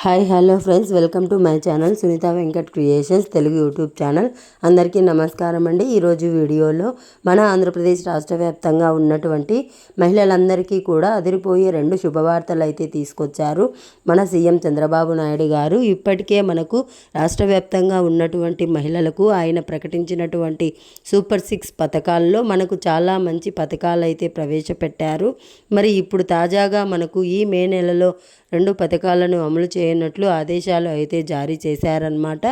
Hi hello friends, welcome to my channel Sunitha Venkat creations Telugu YouTube channel. అందరికీ నమస్కారం అండి. ఈరోజు వీడియోలో మన ఆంధ్రప్రదేశ్ రాష్ట్ర వ్యాప్తంగా ఉన్నటువంటి మహిళలందరికీ కూడా అదిరిపోయే 2 శుభవార్తలు అయితే తీసుకొచ్చారు మన సీఎం చంద్రబాబు నాయుడు గారు. ఇప్పటికే మనకు రాష్ట్ర వ్యాప్తంగా ఉన్నటువంటి మహిళలకు ఆయన ప్రకటించినటువంటి సూపర్ 6 పథకాల్లో మనకు చాలా మంచి పథకాలు అయితే ప్రవేశపెట్టారు. మరి ఇప్పుడు తాజాగా మనకు ఈ మే నెలలో 2 పథకాలను అమలు చేయనట్లు ఆదేశాలు అయితే జారీ చేశారన్నమాట.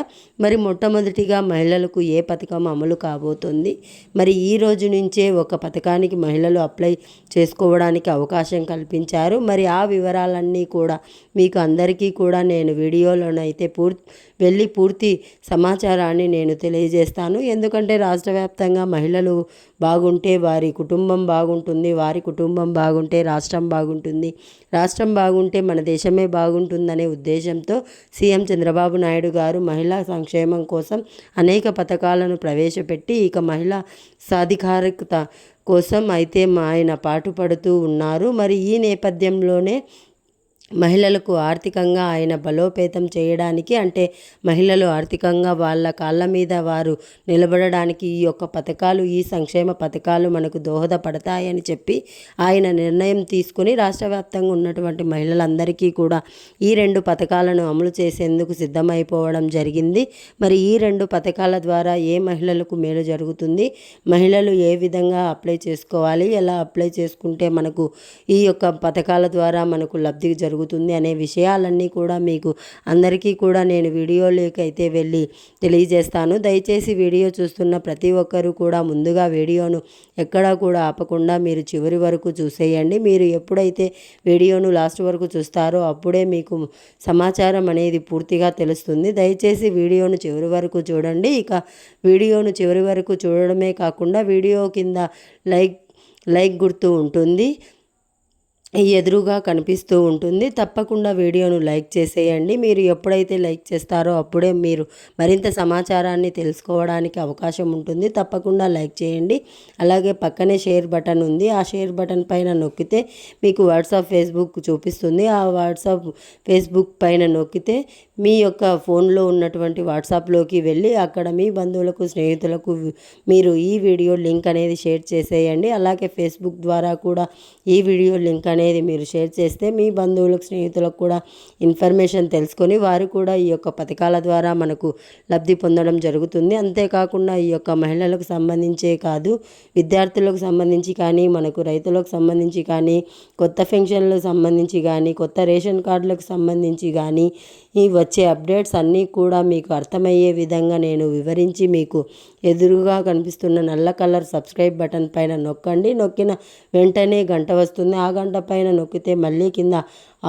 మరి మొట్టమొదటిగా మహిళలకు ఏ పథకం అమలు కాబోతుంది, మరి ఈ రోజు నుంచే ఒక పథకానికి మహిళలు అప్లై చేసుకోవడానికి అవకాశం కల్పించారు. మరి ఆ వివరాలన్నీ కూడా మీకు అందరికీ కూడా నేను వీడియోలోనైతే పూర్తి సమాచారాన్ని నేను తెలియజేస్తాను. ఎందుకంటే రాష్ట్ర వ్యాప్తంగా మహిళలు బాగుంటే వారి కుటుంబం బాగుంటుంది, వారి కుటుంబం బాగుంటే రాష్ట్రం బాగుంటుంది, రాష్ట్రం బాగుంటే మన దేశమే బాగుంటుందనే ఉద్దేశంతో సీఎం చంద్రబాబు నాయుడు గారు మహిళా సంక్షేమం కోసం అనేక పథకాలను ప్రవేశపెట్టి ఇక మహిళా సాధికారికత కోసం అయితే ఆయన పాటుపడుతూ ఉన్నారు. మరి ఈ నేపథ్యంలోనే మహిళలకు ఆర్థికంగా ఆయన బలోపేతం చేయడానికి, అంటే మహిళలు ఆర్థికంగా వాళ్ళ కాళ్ళ మీద వారు నిలబడడానికి ఈ యొక్క పథకాలు, ఈ సంక్షేమ పథకాలు మనకు దోహదపడతాయని చెప్పి ఆయన నిర్ణయం తీసుకుని రాష్ట్ర వ్యాప్తంగా ఉన్నటువంటి మహిళలందరికీ కూడా ఈ 2 పథకాలను అమలు చేసేందుకు సిద్ధమైపోవడం జరిగింది. మరి ఈ 2 పథకాల ద్వారా ఏ మహిళలకు మేలు జరుగుతుంది, మహిళలు ఏ విధంగా అప్లై చేసుకోవాలి, ఎలా అప్లై చేసుకుంటే మనకు ఈ యొక్క పథకాల ద్వారా మనకు లబ్ధి జరుగుతుంది అనే విషయాలన్నీ కూడా మీకు అందరికీ కూడా నేను వీడియోలోకి అయితే వెళ్ళి తెలియజేస్తాను. దయచేసి వీడియో చూస్తున్న ప్రతి ఒక్కరూ కూడా ముందుగా వీడియోను ఎక్కడా కూడా ఆపకుండా మీరు చివరి వరకు చూసేయండి. మీరు ఎప్పుడైతే వీడియోను లాస్ట్ వరకు చూస్తారో అప్పుడే మీకు సమాచారం అనేది పూర్తిగా తెలుస్తుంది. దయచేసి వీడియోను చివరి వరకు చూడండి. ఇక వీడియోను చివరి వరకు చూడడమే కాకుండా వీడియో కింద లైక్ గుర్తు ఉంటుంది, ఎదురుగా కనిపిస్తూ ఉంటుంది. తప్పకుండా వీడియోను లైక్ చేసేయండి. మీరు ఎప్పుడైతే లైక్ చేస్తారో అప్పుడే మీరు మరింత సమాచారాన్ని తెలుసుకోవడానికి అవకాశం ఉంటుంది. తప్పకుండా లైక్ చేయండి. అలాగే పక్కనే షేర్ బటన్ ఉంది, ఆ షేర్ బటన్ పైన నొక్కితే మీకు వాట్సాప్ ఫేస్బుక్ చూపిస్తుంది. ఆ వాట్సాప్ ఫేస్బుక్ పైన నొక్కితే మీ యొక్క ఫోన్లో ఉన్నటువంటి వాట్సాప్లోకి వెళ్ళి అక్కడ మీ బంధువులకు, స్నేహితులకు మీరు ఈ వీడియో లింక్ అనేది షేర్ చేసేయండి. అలాగే ఫేస్బుక్ ద్వారా కూడా ఈ వీడియో లింక్ అనేది మీరు షేర్ చేస్తే మీ బంధువులకు, స్నేహితులకు కూడా ఇన్ఫర్మేషన్ తెలుసుకొని వారు కూడా ఈ యొక్క పథకాల ద్వారా మనకు లబ్ధి పొందడం జరుగుతుంది. అంతేకాకుండా ఈ యొక్క మహిళలకు సంబంధించే కాదు, విద్యార్థులకు సంబంధించి కానీ, మనకు రైతులకు సంబంధించి కానీ, కొత్త పెన్షన్లకు సంబంధించి కానీ, కొత్త రేషన్ కార్డులకు సంబంధించి కానీ ఈ వచ్చే అప్డేట్స్ అన్నీ కూడా మీకు అర్థమయ్యే విధంగా నేను వివరించి మీకు ఎదురుగా కనిపిస్తున్న నల్ల కలర్ సబ్స్క్రైబ్ బటన్ పైన నొక్కండి. నొక్కిన వెంటనే గంట వస్తుంది. ఆ గంట పైన నొక్కితే మళ్ళీ కింద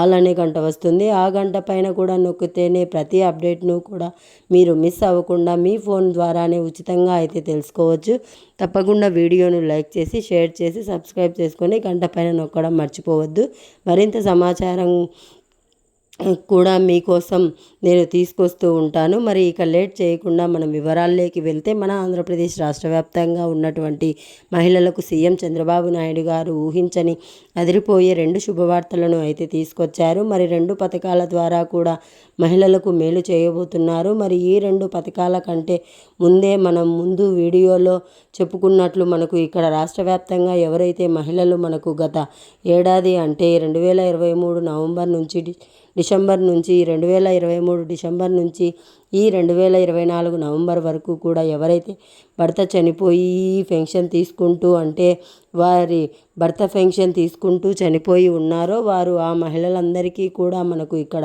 ఆల్ అనే గంట వస్తుంది. ఆ గంట పైన కూడా నొక్కితేనే ప్రతి అప్డేట్ను కూడా మీరు మిస్ అవ్వకుండా మీ ఫోన్ ద్వారానే ఉచితంగా అయితే తెలుసుకోవచ్చు. తప్పకుండా వీడియోను లైక్ చేసి, షేర్ చేసి, సబ్స్క్రైబ్ చేసుకొని గంట పైన నొక్కడం మర్చిపోవద్దు. మరింత సమాచారం కూడా మీకోసం నేను తీసుకొస్తూ ఉంటాను. మరి ఇక లేట్ చేయకుండా మనం వివరాల్లోకి వెళ్తే మన ఆంధ్రప్రదేశ్ రాష్ట్ర వ్యాప్తంగా ఉన్నటువంటి మహిళలకు సీఎం చంద్రబాబు నాయుడు గారు ఊహించని అదిరిపోయే 2 శుభవార్తలను అయితే తీసుకొచ్చారు. మరి 2 పథకాల ద్వారా కూడా మహిళలకు మేలు చేయబోతున్నారు. మరి ఈ 2 పథకాల కంటే మనం ముందు వీడియోలో చెప్పుకున్నట్లు మనకు ఇక్కడ రాష్ట్ర వ్యాప్తంగా ఎవరైతే మహిళలు మనకు గత ఏడాది అంటే 2023 నవంబర్ నుంచి డిసెంబర్ నుంచి 2023 డిసెంబర్ నుంచి ఈ 2024 నవంబర్ వరకు కూడా ఎవరైతే భర్త చనిపోయి పెన్షన్ తీసుకుంటూ, అంటే వారి భర్త పెన్షన్ తీసుకుంటూ చనిపోయి ఉన్నారో వారు, ఆ మహిళలందరికీ కూడా మనకు ఇక్కడ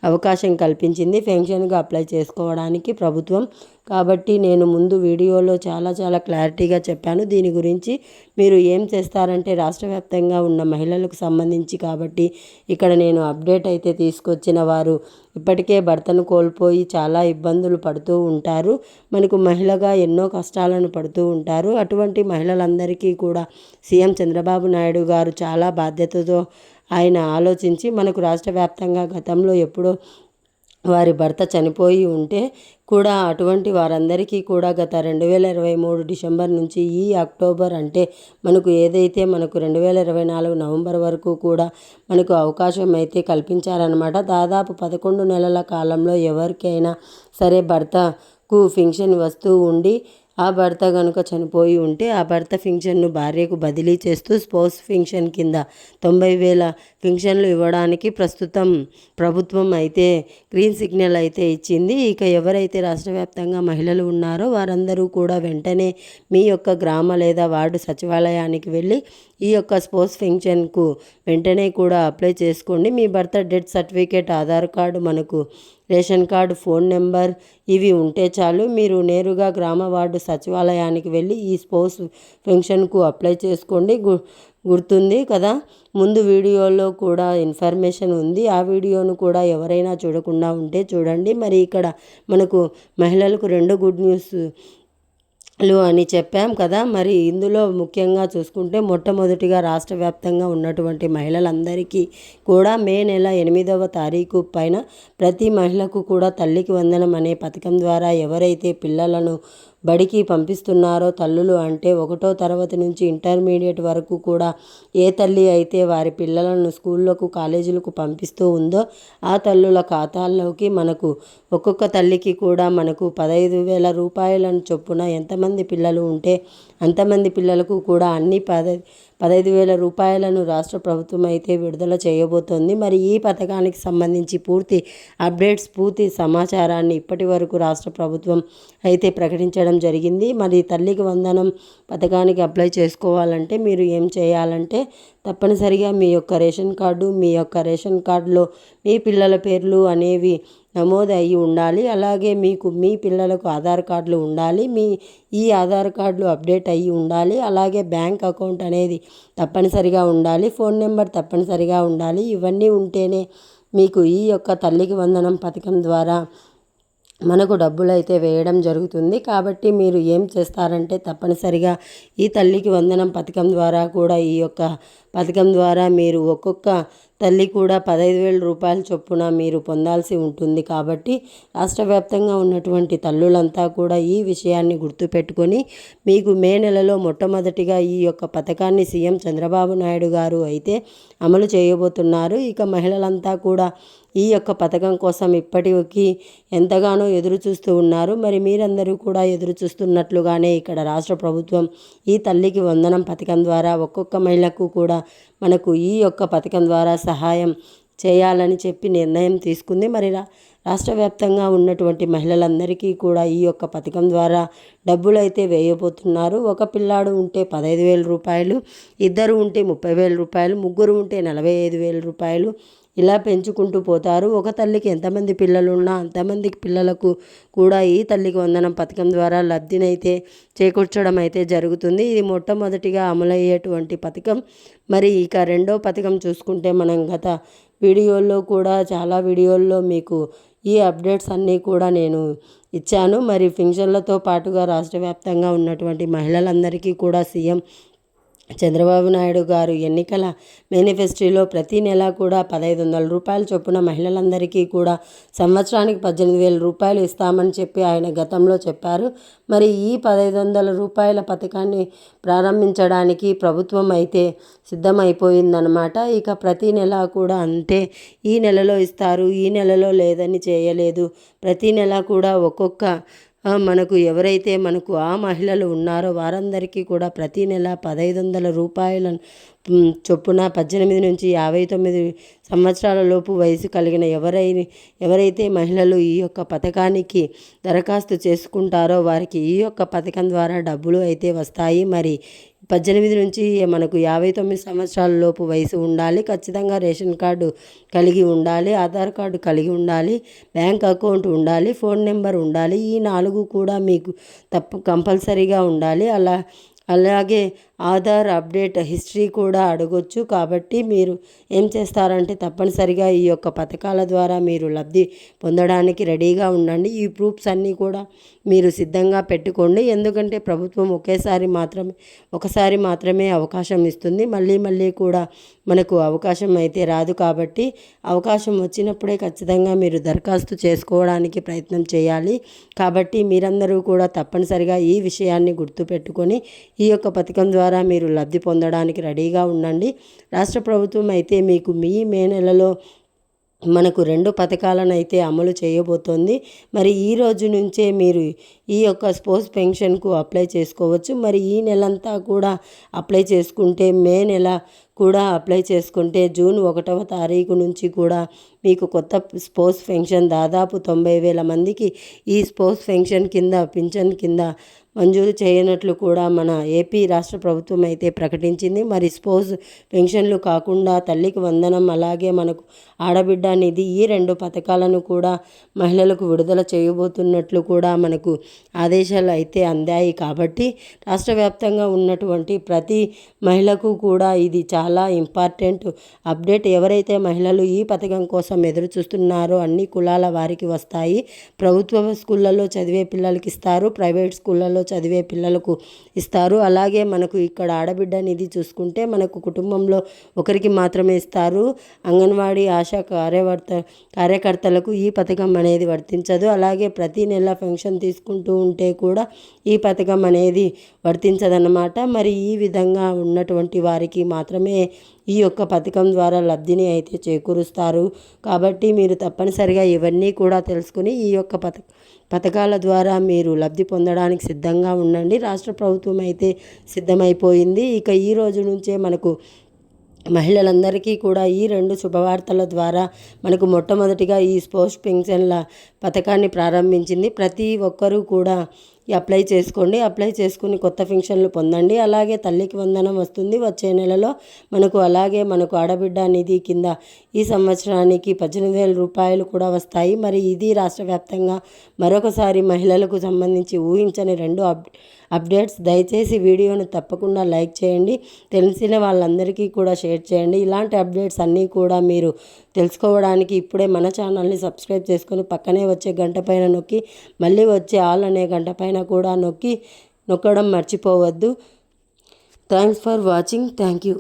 అవకాశం కల్పించింది పెన్షన్గా అప్లై చేసుకోవడానికి ప్రభుత్వం. కాబట్టి నేను ముందు వీడియోలో చాలా క్లారిటీగా చెప్పాను. దీని గురించి మీరు ఏం చేస్తారంటే రాష్ట్ర వ్యాప్తంగా ఉన్న మహిళలకు సంబంధించి కాబట్టి ఇక్కడ నేను అప్డేట్ అయితే తీసుకొచ్చిన వారు ఇప్పటికే భర్తను కోల్పోయి చాలా ఇబ్బందులు పడుతూ ఉంటారు. మనకు మహిళగా ఎన్నో కష్టాలను పడుతూ ఉంటారు. అటువంటి మహిళలందరికీ కూడా సీఎం చంద్రబాబు నాయుడు గారు చాలా బాధ్యతతో ఆయన ఆలోచించి మనకు రాష్ట్ర వ్యాప్తంగా గతంలో ఎప్పుడో వారి భర్త చనిపోయి ఉంటే కూడా అటువంటి వారందరికీ కూడా గత 2023 డిసెంబర్ నుంచి ఈ అక్టోబర్ అంటే మనకు ఏదైతే మనకు 2024 నవంబర్ వరకు కూడా మనకు అవకాశం అయితే కల్పించారనమాట. దాదాపు 11 నెలల కాలంలో ఎవరికైనా సరే భర్తకు పింఛన్ వస్తూ ఉండి ఆ భర్త కనుక చనిపోయి ఉంటే ఆ భర్త పింఛన్ను భార్యకు బదిలీ చేస్తూ స్పౌస్ పింఛన్ కింద 90,000 పింఛన్లు ఇవ్వడానికి ప్రస్తుతం ప్రభుత్వం అయితే గ్రీన్ సిగ్నల్ అయితే ఇచ్చింది. ఇక ఎవరైతే రాష్ట్ర వ్యాప్తంగా మహిళలు ఉన్నారో వారందరూ కూడా వెంటనే మీ యొక్క గ్రామ లేదా వార్డు సచివాలయానికి వెళ్ళి ఈ యొక్క స్పౌస్ పింఛన్కు వెంటనే కూడా అప్లై చేసుకోండి. మీ భర్త డెత్ సర్టిఫికేట్, ఆధార్ కార్డు, మనకు రేషన్ కార్డు, ఫోన్ నెంబర్ ఇవి ఉంటే చాలు. మీరు నేరుగా గ్రామ వార్డు సచివాలయానికి వెళ్ళి ఈ స్పౌస్ పెన్షన్కు అప్లై చేసుకోండి. గుర్తుంది కదా, ముందు వీడియోలో కూడా ఇన్ఫర్మేషన్ ఉంది. ఆ వీడియోను కూడా ఎవరైనా చూడకుండా ఉంటే చూడండి. మరి ఇక్కడ మనకు మహిళలకు 2 గుడ్ న్యూస్ అని చెప్పాం కదా. మరి ఇందులో ముఖ్యంగా చూసుకుంటే మొట్టమొదటిగా రాష్ట్ర వ్యాప్తంగా ఉన్నటువంటి మహిళలందరికీ కూడా మే నెల 8వ తారీఖు పైన ప్రతి మహిళకు కూడా తల్లికి వందనం అనే పథకం ద్వారా ఎవరైతే పిల్లలను బడికి పంపిస్తున్నారో తల్లులు అంటే 1వ తరగతి నుంచి ఇంటర్మీడియట్ వరకు కూడా ఏ తల్లి అయితే వారి పిల్లలను స్కూళ్ళకు కాలేజీలకు పంపిస్తూ ఉందో ఆ తల్లుల ఖాతాల్లోకి మనకు ఒక్కొక్క తల్లికి కూడా మనకు 15,000 రూపాయలను చొప్పున ఎంతమంది పిల్లలు ఉంటే అంతమంది పిల్లలకు కూడా అన్ని 15,000 రూపాయలను రాష్ట్ర ప్రభుత్వం అయితే విడుదల చేయబోతోంది. మరి ఈ పథకానికి సంబంధించి పూర్తి అప్డేట్స్, పూర్తి సమాచారాన్ని ఇప్పటి వరకు రాష్ట్ర ప్రభుత్వం అయితే ప్రకటించడం జరిగింది. మరి తల్లికి వందనం పథకానికి అప్లై చేసుకోవాలంటే మీరు ఏం చేయాలంటే తప్పనిసరిగా మీ యొక్క రేషన్ కార్డులో మీ పిల్లల పేర్లు అనేవి నమోదు అయ్యి ఉండాలి. అలాగే మీకు మీ పిల్లలకు ఆధార్ కార్డులు ఉండాలి. ఈ ఆధార్ కార్డులు అప్డేట్ అయ్యి ఉండాలి. అలాగే బ్యాంక్ అకౌంట్ అనేది తప్పనిసరిగా ఉండాలి. ఫోన్ నెంబర్ తప్పనిసరిగా ఉండాలి. ఇవన్నీ ఉంటేనే మీకు ఈ యొక్క తల్లికి వందనం పథకం ద్వారా మనకు డబ్బులు అయితే వేయడం జరుగుతుంది. కాబట్టి మీరు ఏం చేస్తారంటే తప్పనిసరిగా ఈ తల్లికి వందనం పథకం ద్వారా కూడా ఈ యొక్క పథకం ద్వారా మీరు ఒక్కొక్క తల్లి కూడా 15,000 రూపాయల చొప్పున మీరు పొందాల్సి ఉంటుంది. కాబట్టి రాష్ట్ర వ్యాప్తంగా ఉన్నటువంటి తల్లులంతా కూడా ఈ విషయాన్ని గుర్తుపెట్టుకొని మీకు మే నెలలో మొట్టమొదటిగా ఈ యొక్క పథకాన్ని సీఎం చంద్రబాబు నాయుడు గారు అయితే అమలు చేయబోతున్నారు. ఇక మహిళలంతా కూడా ఈ యొక్క పథకం కోసం ఇప్పటికీ ఎంతగానో ఎదురు చూస్తూ ఉన్నారు. మరి మీరందరూ కూడా ఎదురు చూస్తున్నట్లుగానే ఇక్కడ రాష్ట్ర ప్రభుత్వం ఈ తల్లికి వందనం పథకం ద్వారా ఒక్కొక్క మహిళకు కూడా మనకు ఈ యొక్క పథకం ద్వారా సహాయం చేయాలని చెప్పి నిర్ణయం తీసుకుంది. మరి రాష్ట్ర వ్యాప్తంగా ఉన్నటువంటి మహిళలందరికీ కూడా ఈ యొక్క పథకం ద్వారా డబ్బులు అయితే వేయబోతున్నారు. ఒక పిల్లాడు ఉంటే 15,000 రూపాయలు, ఇద్దరు ఉంటే 30,000 రూపాయలు, ముగ్గురు ఉంటే 45,000 రూపాయలు ఇలా పెంచుకుంటూ పోతారు. ఒక తల్లికి ఎంతమంది పిల్లలు ఉన్నా అంతమందికి పిల్లలకు కూడా ఈ తల్లికి వందనం పథకం ద్వారా లబ్ధినైతే చేకూర్చడం అయితే జరుగుతుంది. ఇది మొట్టమొదటిగా అమలయ్యేటువంటి పథకం. మరి ఇక రెండో పథకం చూసుకుంటే మనం గత వీడియోల్లో కూడా చాలా వీడియోల్లో మీకు ఈ అప్డేట్స్ అన్నీ కూడా నేను ఇచ్చాను. మరి పింఛన్లతో పాటుగా రాష్ట్ర వ్యాప్తంగా ఉన్నటువంటి మహిళలందరికీ కూడా సీఎం చంద్రబాబు నాయుడు గారు ఎన్నికల మేనిఫెస్టోలో ప్రతి నెల కూడా 1,500 రూపాయల చొప్పున మహిళలందరికీ కూడా సంవత్సరానికి 18,000 రూపాయలు ఇస్తామని చెప్పి ఆయన గతంలో చెప్పారు. మరి ఈ 1,500 రూపాయల పథకాన్ని ప్రారంభించడానికి ప్రభుత్వం అయితే సిద్ధమైపోయిందనమాట. ఇక ప్రతి నెల కూడా అంటే ఈ నెలలో ఇస్తారు, ఈ నెలలో లేదని చేయలేదు. ప్రతి నెల కూడా ఒక్కొక్క మనకు ఎవరైతే మనకు ఆ మహిళలు ఉన్నారో వారందరికీ కూడా ప్రతి నెల 1,500 రూపాయల చొప్పున 18 నుంచి 59 సంవత్సరాల లోపు వయసు కలిగిన ఎవరైతే మహిళలు ఈ యొక్క పథకానికి దరఖాస్తు చేసుకుంటారో వారికి ఈ యొక్క పథకం ద్వారా డబ్బులు అయితే వస్తాయి. మరి 18 నుంచి మనకు 59 సంవత్సరాల లోపు వయసు ఉండాలి. ఖచ్చితంగా రేషన్ కార్డు కలిగి ఉండాలి, ఆధార్ కార్డు కలిగి ఉండాలి, బ్యాంక్ అకౌంట్ ఉండాలి, ఫోన్ నెంబర్ ఉండాలి. ఈ 4 కూడా మీకు కంపల్సరీగా ఉండాలి. అలాగే ఆధార్ అప్డేట్ హిస్టరీ కూడా అడగొచ్చు. కాబట్టి మీరు ఏం చేస్తారంటే తప్పనిసరిగా ఈ యొక్క పథకాల ద్వారా మీరు లబ్ధి పొందడానికి రెడీగా ఉండండి. ఈ ప్రూఫ్స్ అన్నీ కూడా మీరు సిద్ధంగా పెట్టుకోండి. ఎందుకంటే ప్రభుత్వం ఒకసారి మాత్రమే అవకాశం ఇస్తుంది. మళ్ళీ కూడా మనకు అవకాశం అయితే రాదు. కాబట్టి అవకాశం వచ్చినప్పుడే ఖచ్చితంగా మీరు దరఖాస్తు చేసుకోవడానికి ప్రయత్నం చేయాలి. కాబట్టి మీరందరూ కూడా తప్పనిసరిగా ఈ విషయాన్ని గుర్తుపెట్టుకొని ఈ యొక్క పథకం ద్వారా మీరు లబ్ధి పొందడానికి రెడీగా ఉండండి. రాష్ట్ర ప్రభుత్వం అయితే మీకు మే నెలలో మనకు 2 పథకాలను అయితే అమలు చేయబోతోంది. మరి ఈ రోజు నుంచే మీరు ఈ యొక్క స్పోర్ట్స్ పెన్షన్కు అప్లై చేసుకోవచ్చు. మరి ఈ నెలంతా కూడా అప్లై చేసుకుంటే మే నెల కూడా అప్లై చేసుకుంటే జూన్ 1వ తారీఖు నుంచి కూడా మీకు కొత్త స్పోర్ట్స్ పెన్షన్ దాదాపు 90,000 మందికి ఈ స్పోర్ట్స్ పెన్షన్ పింఛన్ కింద మంజూరు చేయనట్లు కూడా మన ఏపీ రాష్ట్ర ప్రభుత్వం అయితే ప్రకటించింది. మరి స్పోర్ట్స్ పెన్షన్లు కాకుండా తల్లికి వందనం, అలాగే మనకు ఆడబిడ్డ నిధి, ఈ 2 పథకాలను కూడా మహిళలకు విడుదల చేయబోతున్నట్లు కూడా మనకు ఆదేశాలు అయితే అందాయి. కాబట్టి రాష్ట్ర వ్యాప్తంగా ఉన్నటువంటి ప్రతి మహిళకు కూడా ఇది చాలా ఇంపార్టెంట్ అప్డేట్. ఎవరైతే మహిళలు ఈ పథకం కోసం ఎదురు చూస్తున్నారో అన్ని కులాల వారికి వస్తాయి. ప్రభుత్వ స్కూళ్ళల్లో చదివే పిల్లలకి ఇస్తారు, ప్రైవేట్ స్కూళ్ళల్లో చదివే పిల్లలకు ఇస్తారు. అలాగే మనకు ఇక్కడ ఆడబిడ్డ నిధి చూసుకుంటే మనకు కుటుంబంలో ఒకరికి మాత్రమే ఇస్తారు. అంగన్వాడీ ఆశా కార్యకర్తలకు ఈ పథకం అనేది వర్తించదు. అలాగే ప్రతి నెల పెన్షన్ తీసుకుంటూ ఉంటే కూడా ఈ పథకం అనేది వర్తించదన్నమాట. మరి ఈ విధంగా ఉన్నటువంటి వారికి మాత్రమే ఈ యొక్క పథకం ద్వారా లబ్ధిని అయితే చేకూరుస్తారు. కాబట్టి మీరు తప్పనిసరిగా ఇవన్నీ కూడా తెలుసుకుని ఈ యొక్క పథకాల ద్వారా మీరు లబ్ధి పొందడానికి సిద్ధంగా ఉండండి. రాష్ట్ర ప్రభుత్వం అయితే సిద్ధమైపోయింది. ఇక ఈ రోజు నుంచే మనకు మహిళలందరికీ కూడా ఈ 2 శుభవార్తల ద్వారా మనకు మొట్టమొదటిగా ఈ స్పోర్ట్స్ పెన్షన్ల పథకాన్ని ప్రారంభించింది. ప్రతి ఒక్కరూ కూడా అప్లై చేసుకోండి. అప్లై చేసుకుని కొత్త పెన్షన్లు పొందండి. అలాగే తల్లికి వందనం వస్తుంది వచ్చే నెలలో మనకు. అలాగే మనకు ఆడబిడ్డ నిధి కింద ఈ సంవత్సరానికి 18,000 రూపాయలు కూడా వస్తాయి. మరి ఇది రాష్ట్ర వ్యాప్తంగా మరొకసారి మహిళలకు సంబంధించి ఊహించని 2 అప్డేట్స్. దయచేసి వీడియోను తప్పకుండా లైక్ చేయండి, తెలిసిన వాళ్ళందరికీ కూడా షేర్ చేయండి. ఇలాంటి అప్డేట్స్ అన్నీ కూడా మీరు తెలుసుకోవడానికి ఇప్పుడే మన ఛానల్ని సబ్స్క్రైబ్ చేసుకొని పక్కనే వచ్చే గంట పైన నొక్కి మళ్ళీ వచ్చే ఆల్ అనే గంట పైన కూడా నొక్కడం మర్చిపోవద్దు. Thanks for watching. Thank you.